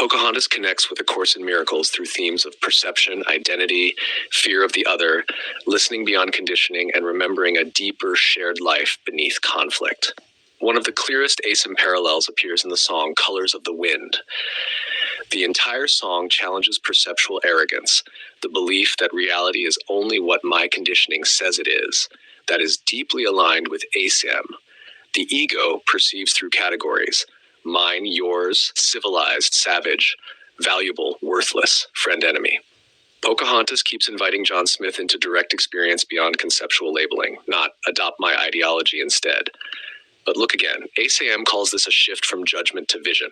Pocahontas connects with A Course in Miracles through themes of perception, identity, fear of the other, listening beyond conditioning, and remembering a deeper shared life beneath conflict. One of the clearest ACIM parallels appears in the song Colors of the Wind. The entire song challenges perceptual arrogance, the belief that reality is only what my conditioning says it is, that is deeply aligned with ACIM. The ego perceives through categories: mine, yours, civilized, savage, valuable, worthless, friend, enemy. Pocahontas keeps inviting John Smith into direct experience beyond conceptual labeling, not adopt my ideology instead. But look again, ACIM calls this a shift from judgment to vision.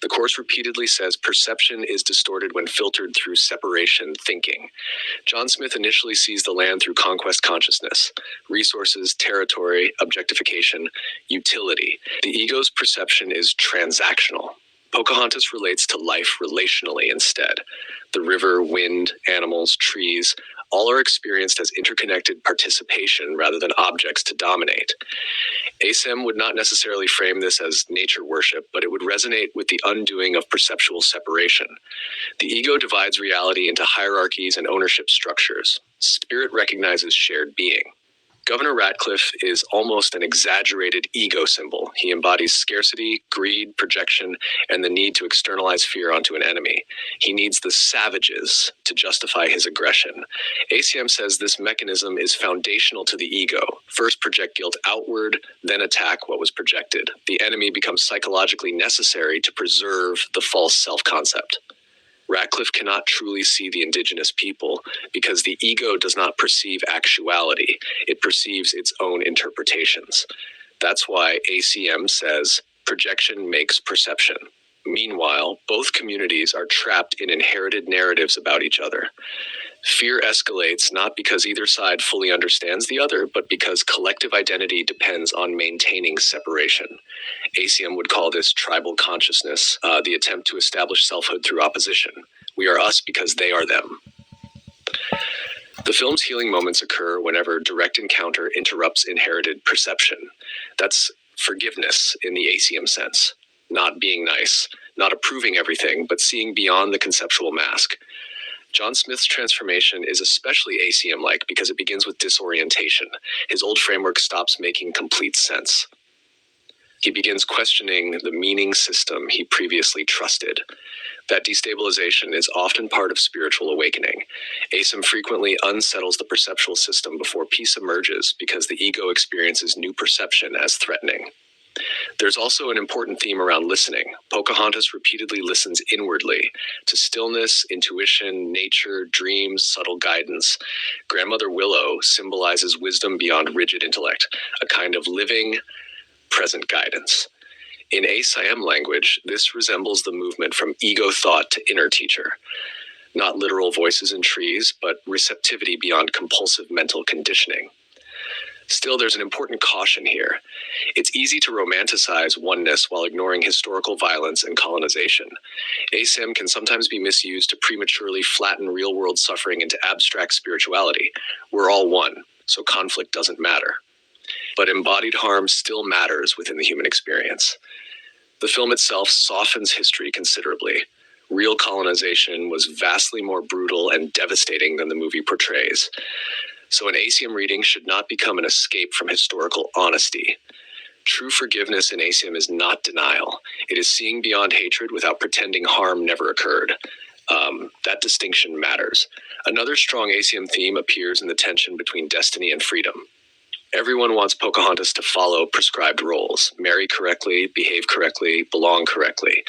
The Course repeatedly says perception is distorted when filtered through separation thinking. John Smith initially sees the land through conquest consciousness: resources, territory, objectification, utility. The ego's perception is transactional. Pocahontas relates to life relationally instead. The river, wind, animals, trees, all are experienced as interconnected participation rather than objects to dominate. ACIM would not necessarily frame this as nature worship, but it would resonate with the undoing of perceptual separation. The ego divides reality into hierarchies and ownership structures. Spirit recognizes shared being. Governor Ratcliffe is almost an exaggerated ego symbol. He embodies scarcity, greed, projection, and the need to externalize fear onto an enemy. He needs the savages to justify his aggression. ACIM says this mechanism is foundational to the ego. First project guilt outward, then attack what was projected. The enemy becomes psychologically necessary to preserve the false self-concept. Ratcliffe cannot truly see the indigenous people because the ego does not perceive actuality. It perceives its own interpretations. That's why ACM says projection makes perception. Meanwhile, both communities are trapped in inherited narratives about each other. Fear escalates not because either side fully understands the other, but because collective identity depends on maintaining separation. ACM would call this tribal consciousness, the attempt to establish selfhood through opposition. We are us because they are them. The film's healing moments occur whenever direct encounter interrupts inherited perception. That's forgiveness in the ACM sense. Not being nice, not approving everything, but seeing beyond the conceptual mask. John Smith's transformation is especially ACM-like because it begins with disorientation. His old framework stops making complete sense. He begins questioning the meaning system he previously trusted. That destabilization is often part of spiritual awakening. ACIM frequently unsettles the perceptual system before peace emerges because the ego experiences new perception as threatening. There's also an important theme around listening. Pocahontas repeatedly listens inwardly to stillness, intuition, nature, dreams, subtle guidance. Grandmother Willow symbolizes wisdom beyond rigid intellect, a kind of living, present guidance. In ACIM language, this resembles the movement from ego thought to inner teacher. Not literal voices in trees, but receptivity beyond compulsive mental conditioning. Still, there's an important caution here. It's easy to romanticize oneness while ignoring historical violence and colonization. ACIM can sometimes be misused to prematurely flatten real-world suffering into abstract spirituality. We're all one, so conflict doesn't matter. But embodied harm still matters within the human experience. The film itself softens history considerably. Real colonization was vastly more brutal and devastating than the movie portrays. So an ACIM reading should not become an escape from historical honesty. True forgiveness in ACIM is not denial. It is seeing beyond hatred without pretending harm never occurred. That distinction matters. Another strong ACIM theme appears in the tension between destiny and freedom. Everyone wants Pocahontas to follow prescribed roles, marry correctly, behave correctly, belong correctly.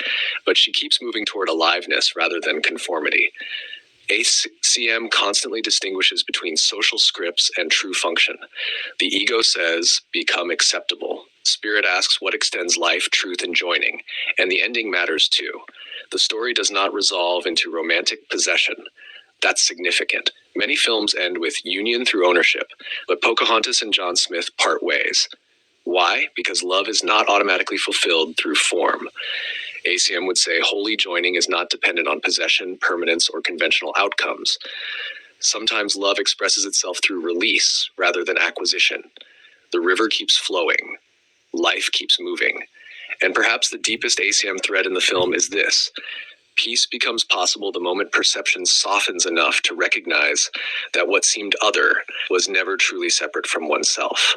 But she keeps moving toward aliveness rather than conformity. ACM constantly distinguishes between social scripts and true function. The ego says, become acceptable. Spirit asks what extends life, truth, and joining. And the ending matters too. The story does not resolve into romantic possession. That's significant. Many films end with union through ownership, but Pocahontas and John Smith part ways. Why? Because love is not automatically fulfilled through form. ACM would say holy joining is not dependent on possession, permanence, or conventional outcomes. Sometimes love expresses itself through release rather than acquisition. The river keeps flowing. Life keeps moving. And perhaps the deepest ACM thread in the film is this. Peace becomes possible the moment perception softens enough to recognize that what seemed other was never truly separate from oneself.